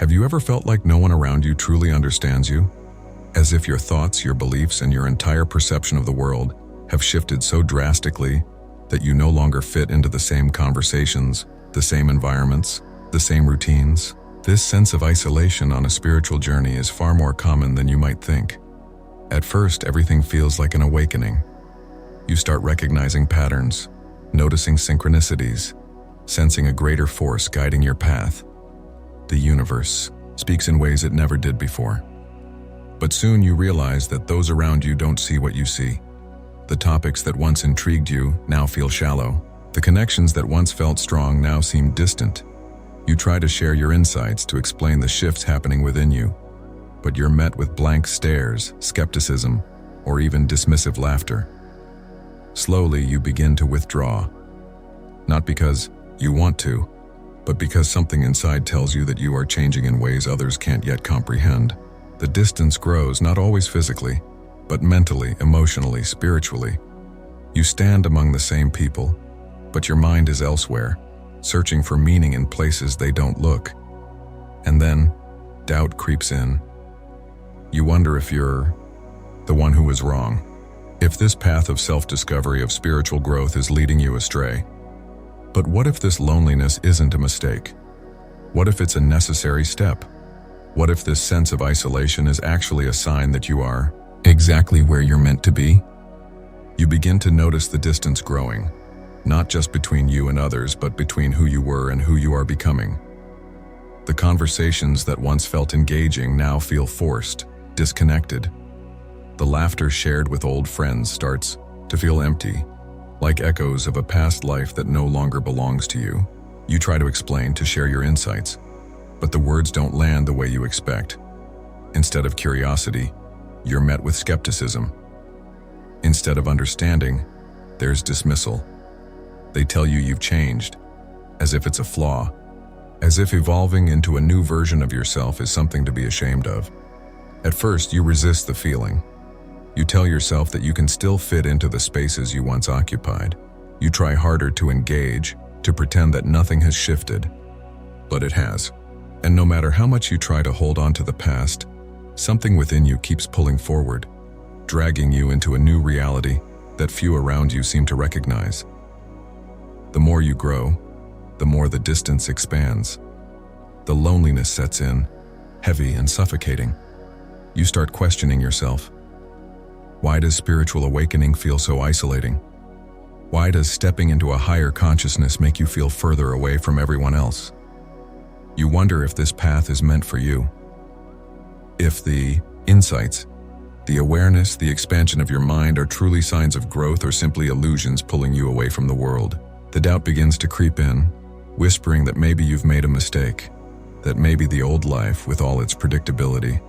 Have you ever felt like no one around you truly understands you? As if your thoughts, your beliefs, and your entire perception of the world have shifted so drastically that you no longer fit into the same conversations, the same environments, the same routines? This sense of isolation on a spiritual journey is far more common than you might think. At first, everything feels like an awakening. You start recognizing patterns, noticing synchronicities, sensing a greater force guiding your path. The universe speaks in ways it never did before. But soon you realize that those around you don't see what you see. The topics that once intrigued you now feel shallow. The connections that once felt strong now seem distant. You try to share your insights to explain the shifts happening within you, but you're met with blank stares, skepticism, or even dismissive laughter. Slowly, you begin to withdraw. Not because you want to, but because something inside tells you that you are changing in ways others can't yet comprehend. The distance grows, not always physically, but mentally, emotionally, spiritually. You stand among the same people, but your mind is elsewhere, searching for meaning in places they don't look. And then, doubt creeps in. You wonder if you're the one who was wrong. If this path of self-discovery, of spiritual growth, is leading you astray. But what if this loneliness isn't a mistake? What if it's a necessary step? What if this sense of isolation is actually a sign that you are exactly where you're meant to be? You begin to notice the distance growing, not just between you and others, but between who you were and who you are becoming. The conversations that once felt engaging now feel forced, disconnected. The laughter shared with old friends starts to feel empty, like echoes of a past life that no longer belongs to you. You try to explain, to share your insights, but the words don't land the way you expect. Instead of curiosity, you're met with skepticism. Instead of understanding, there's dismissal. They tell you you've changed, as if it's a flaw, as if evolving into a new version of yourself is something to be ashamed of. At first, you resist the feeling. You tell yourself that you can still fit into the spaces you once occupied. You try harder to engage, to pretend that nothing has shifted. But it has. And no matter how much you try to hold on to the past, something within you keeps pulling forward, dragging you into a new reality that few around you seem to recognize. The more you grow, the more the distance expands. The loneliness sets in, heavy and suffocating. You start questioning yourself. Why does spiritual awakening feel so isolating? Why does stepping into a higher consciousness make you feel further away from everyone else? You wonder if this path is meant for you. If the insights, the awareness, the expansion of your mind are truly signs of growth or simply illusions pulling you away from the world. The doubt begins to creep in, whispering that maybe you've made a mistake, that maybe the old life, with all its predictability,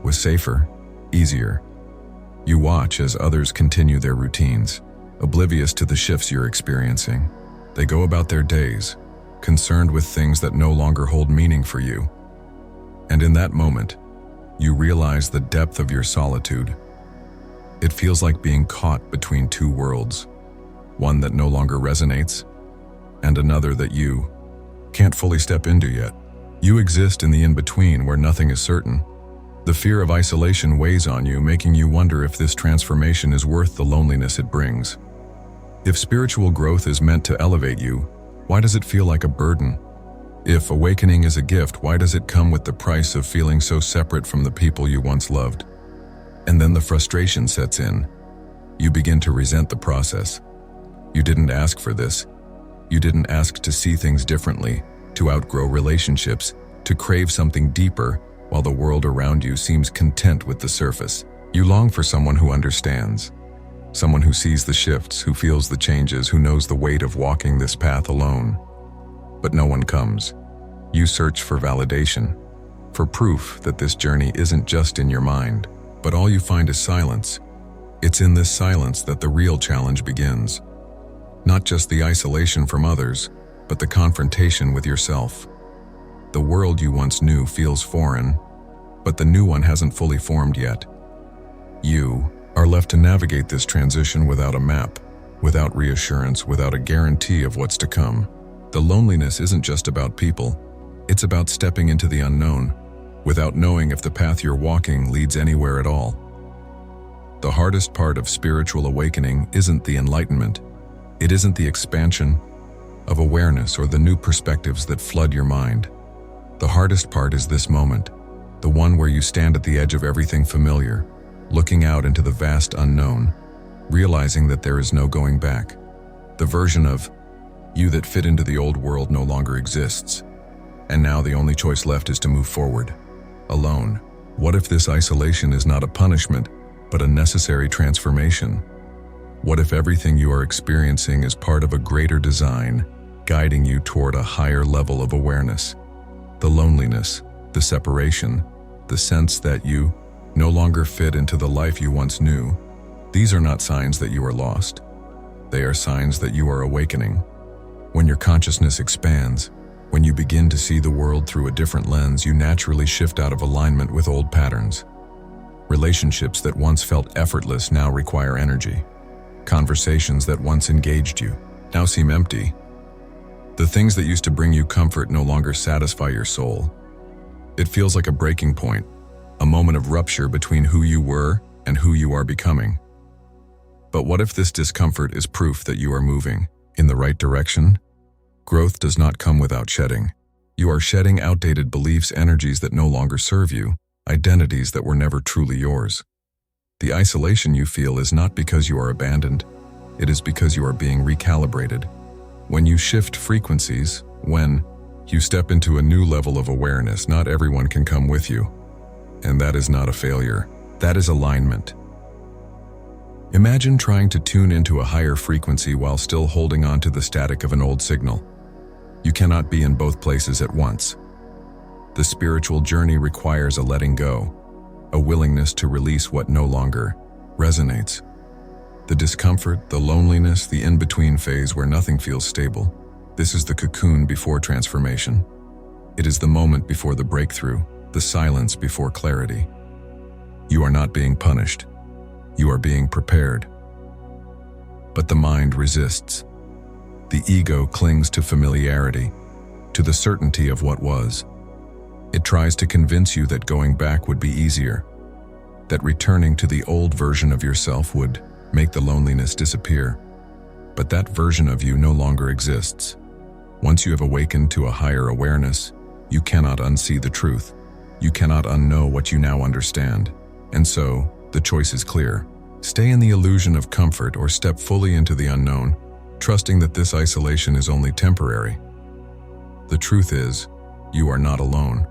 was safer, easier. You watch as others continue their routines, oblivious to the shifts you're experiencing. They go about their days, concerned with things that no longer hold meaning for you. And in that moment, you realize the depth of your solitude. It feels like being caught between two worlds, one that no longer resonates, and another that you can't fully step into yet. You exist in the in-between where nothing is certain. The fear of isolation weighs on you, making you wonder if this transformation is worth the loneliness it brings. If spiritual growth is meant to elevate you, why does it feel like a burden? If awakening is a gift, why does it come with the price of feeling so separate from the people you once loved? And then the frustration sets in. You begin to resent the process. You didn't ask for this. You didn't ask to see things differently, to outgrow relationships, to crave something deeper, while the world around you seems content with the surface. You long for someone who understands, someone who sees the shifts, who feels the changes, who knows the weight of walking this path alone. But no one comes. You search for validation, for proof that this journey isn't just in your mind, but all you find is silence. It's in this silence that the real challenge begins. Not just the isolation from others, but the confrontation with yourself. The world you once knew feels foreign, but the new one hasn't fully formed yet. You are left to navigate this transition without a map, without reassurance, without a guarantee of what's to come. The loneliness isn't just about people. It's about stepping into the unknown, without knowing if the path you're walking leads anywhere at all. The hardest part of spiritual awakening isn't the enlightenment. It isn't the expansion of awareness or the new perspectives that flood your mind. The hardest part is this moment, the one where you stand at the edge of everything familiar, looking out into the vast unknown, realizing that there is no going back. The version of you that fit into the old world no longer exists, and now the only choice left is to move forward, alone. What if this isolation is not a punishment, but a necessary transformation? What if everything you are experiencing is part of a greater design, guiding you toward a higher level of awareness? The loneliness, the separation, the sense that you no longer fit into the life you once knew, these are not signs that you are lost. They are signs that you are awakening. When your consciousness expands, when you begin to see the world through a different lens, you naturally shift out of alignment with old patterns. Relationships that once felt effortless now require energy. Conversations that once engaged you now seem empty. The things that used to bring you comfort no longer satisfy your soul. It feels like a breaking point, a moment of rupture between who you were and who you are becoming. But what if this discomfort is proof that you are moving in the right direction? Growth does not come without shedding. You are shedding outdated beliefs, energies that no longer serve you, identities that were never truly yours. The isolation you feel is not because you are abandoned, it is because you are being recalibrated. When you shift frequencies, when you step into a new level of awareness, not everyone can come with you. And that is not a failure, that is alignment. Imagine trying to tune into a higher frequency while still holding on to the static of an old signal. You cannot be in both places at once. The spiritual journey requires a letting go, a willingness to release what no longer resonates. The discomfort, the loneliness, the in-between phase where nothing feels stable. This is the cocoon before transformation. It is the moment before the breakthrough, the silence before clarity. You are not being punished. You are being prepared. But the mind resists. The ego clings to familiarity, to the certainty of what was. It tries to convince you that going back would be easier, that returning to the old version of yourself would make the loneliness disappear. But that version of you no longer exists. Once you have awakened to a higher awareness, you cannot unsee the truth. You cannot unknow what you now understand. And so, the choice is clear. Stay in the illusion of comfort or step fully into the unknown, trusting that this isolation is only temporary. The truth is, you are not alone.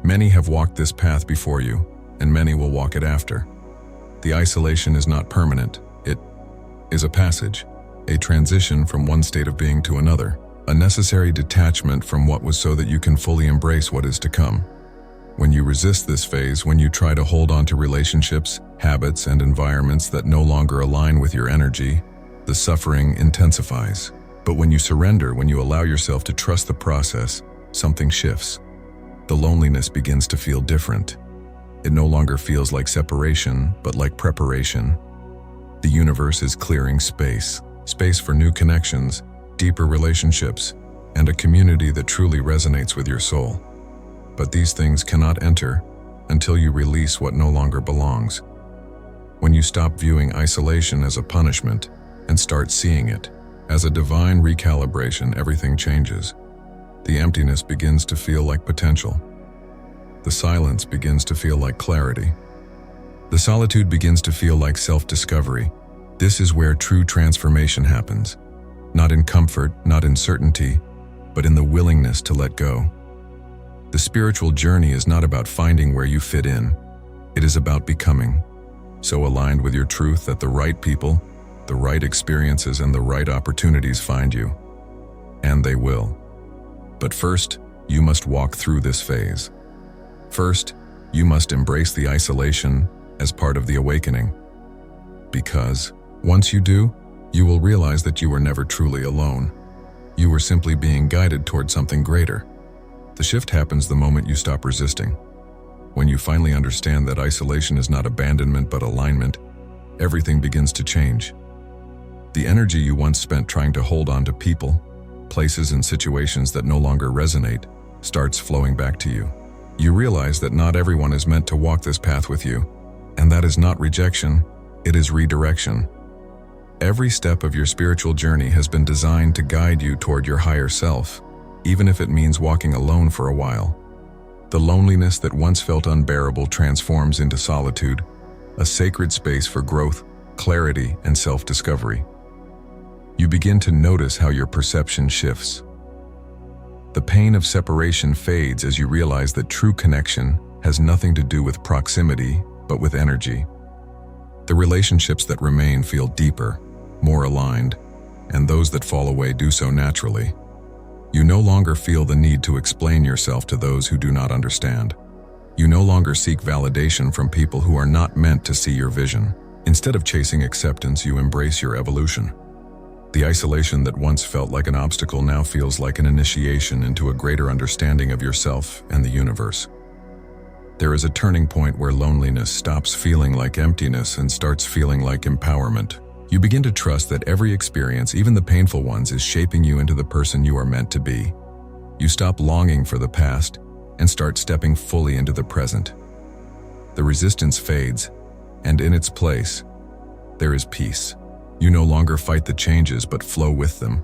Many have walked this path before you, and many will walk it after. The isolation is not permanent. It is a passage, a transition from one state of being to another, a necessary detachment from what was so that you can fully embrace what is to come. When you resist this phase, when you try to hold on to relationships, habits, and environments that no longer align with your energy, the suffering intensifies. But when you surrender, when you allow yourself to trust the process, something shifts. The loneliness begins to feel different. It no longer feels like separation, but like preparation. The universe is clearing space for new connections, deeper relationships, and a community that truly resonates with your soul. But these things cannot enter until you release what no longer belongs. When you stop viewing isolation as a punishment and start seeing it as a divine recalibration, everything changes. The emptiness begins to feel like potential. The silence begins to feel like clarity. The solitude begins to feel like self-discovery. This is where true transformation happens. Not in comfort, not in certainty, but in the willingness to let go. The spiritual journey is not about finding where you fit in. It is about becoming so aligned with your truth that the right people, the right experiences, and the right opportunities find you. And they will. But first, you must walk through this phase. First, you must embrace the isolation as part of the awakening. Because once you do, you will realize that you were never truly alone. You were simply being guided toward something greater. The shift happens the moment you stop resisting. When you finally understand that isolation is not abandonment but alignment, everything begins to change. The energy you once spent trying to hold on to people, places, and situations that no longer resonate starts flowing back to you. You realize that not everyone is meant to walk this path with you, and that is not rejection, it is redirection. Every step of your spiritual journey has been designed to guide you toward your higher self, even if it means walking alone for a while. The loneliness that once felt unbearable transforms into solitude, a sacred space for growth, clarity, and self-discovery. You begin to notice how your perception shifts. The pain of separation fades as you realize that true connection has nothing to do with proximity, but with energy. The relationships that remain feel deeper, more aligned, and those that fall away do so naturally. You no longer feel the need to explain yourself to those who do not understand. You no longer seek validation from people who are not meant to see your vision. Instead of chasing acceptance, you embrace your evolution. The isolation that once felt like an obstacle now feels like an initiation into a greater understanding of yourself and the universe. There is a turning point where loneliness stops feeling like emptiness and starts feeling like empowerment. You begin to trust that every experience, even the painful ones, is shaping you into the person you are meant to be. You stop longing for the past and start stepping fully into the present. The resistance fades, and in its place, there is peace. You no longer fight the changes but flow with them.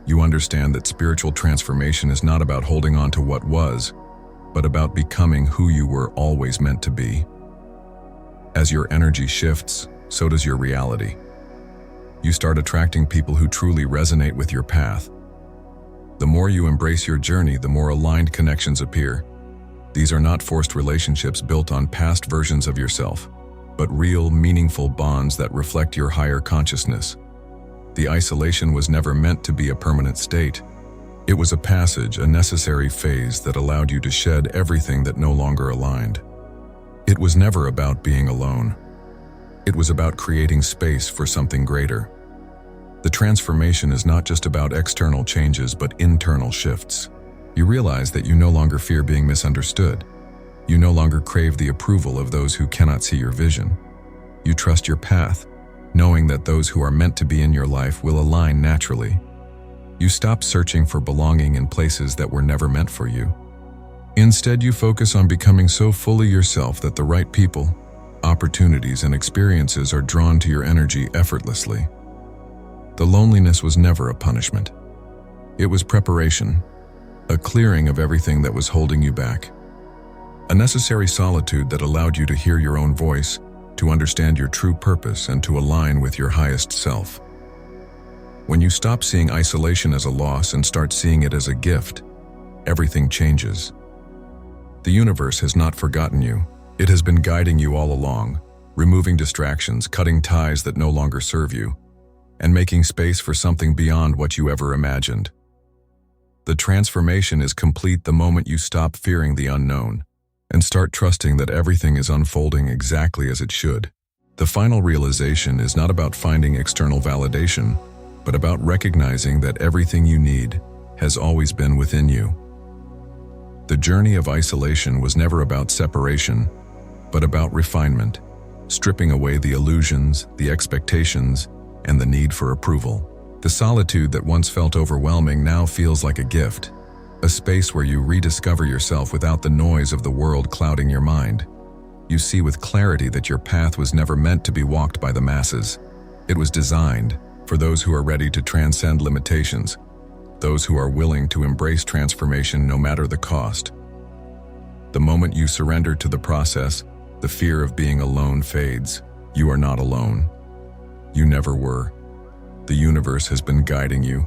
You understand that spiritual transformation is not about holding on to what was, but about becoming who you were always meant to be. As your energy shifts, so does your reality. You start attracting people who truly resonate with your path. The more you embrace your journey, the more aligned connections appear. These are not forced relationships built on past versions of yourself, but real, meaningful bonds that reflect your higher consciousness. The isolation was never meant to be a permanent state. It was a passage, a necessary phase that allowed you to shed everything that no longer aligned. It was never about being alone. It was about creating space for something greater. The transformation is not just about external changes, but internal shifts. You realize that you no longer fear being misunderstood. You no longer crave the approval of those who cannot see your vision. You trust your path, knowing that those who are meant to be in your life will align naturally. You stop searching for belonging in places that were never meant for you. Instead, you focus on becoming so fully yourself that the right people, opportunities, and experiences are drawn to your energy effortlessly. The loneliness was never a punishment. It was preparation, a clearing of everything that was holding you back. A necessary solitude that allowed you to hear your own voice, to understand your true purpose, and to align with your highest self. When you stop seeing isolation as a loss and start seeing it as a gift, everything changes. The universe has not forgotten you. It has been guiding you all along, removing distractions, cutting ties that no longer serve you, and making space for something beyond what you ever imagined. The transformation is complete the moment you stop fearing the unknown and start trusting that everything is unfolding exactly as it should. The final realization is not about finding external validation, but about recognizing that everything you need has always been within you. The journey of isolation was never about separation, but about refinement, stripping away the illusions, the expectations, and the need for approval. The solitude that once felt overwhelming now feels like a gift, a space where you rediscover yourself without the noise of the world clouding your mind. You see with clarity that your path was never meant to be walked by the masses. It was designed for those who are ready to transcend limitations, those who are willing to embrace transformation no matter the cost. The moment you surrender to the process, the fear of being alone fades. You are not alone. You never were. The universe has been guiding you,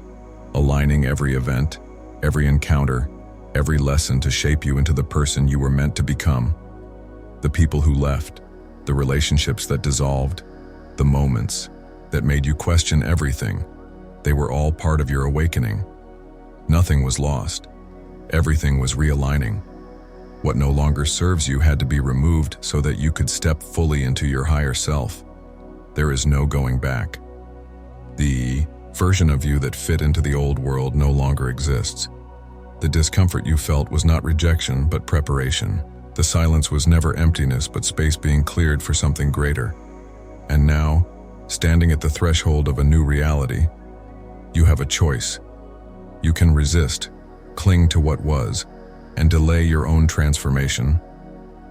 aligning every event, every encounter, every lesson to shape you into the person you were meant to become. The people who left, the relationships that dissolved, the moments that made you question everything, they were all part of your awakening. Nothing was lost. Everything was realigning. What no longer serves you had to be removed so that you could step fully into your higher self. There is no going back. The version of you that fit into the old world no longer exists. The discomfort you felt was not rejection, but preparation. The silence was never emptiness, but space being cleared for something greater. And now, standing at the threshold of a new reality, you have a choice. You can resist, cling to what was, and delay your own transformation,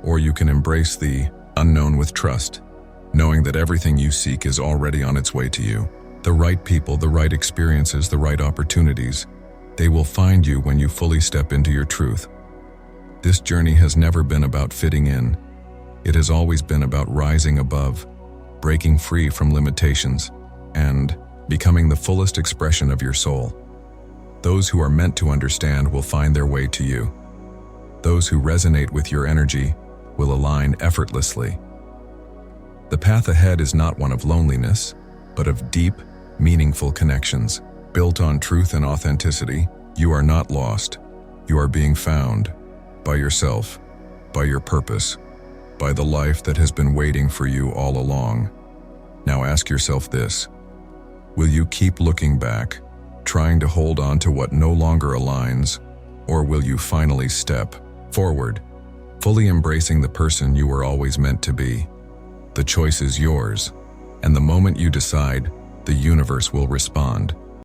or you can embrace the unknown with trust, knowing that everything you seek is already on its way to you. The right people, the right experiences, the right opportunities, they will find you when you fully step into your truth. This journey has never been about fitting in. It has always been about rising above, breaking free from limitations, and becoming the fullest expression of your soul. Those who are meant to understand will find their way to you. Those who resonate with your energy will align effortlessly. The path ahead is not one of loneliness, but of deep, meaningful connections. Built on truth and authenticity, you are not lost. You are being found by yourself, by your purpose, by the life that has been waiting for you all along. Now ask yourself this: will you keep looking back, trying to hold on to what no longer aligns, or will you finally step forward, fully embracing the person you were always meant to be? The choice is yours, and the moment you decide, the universe will respond.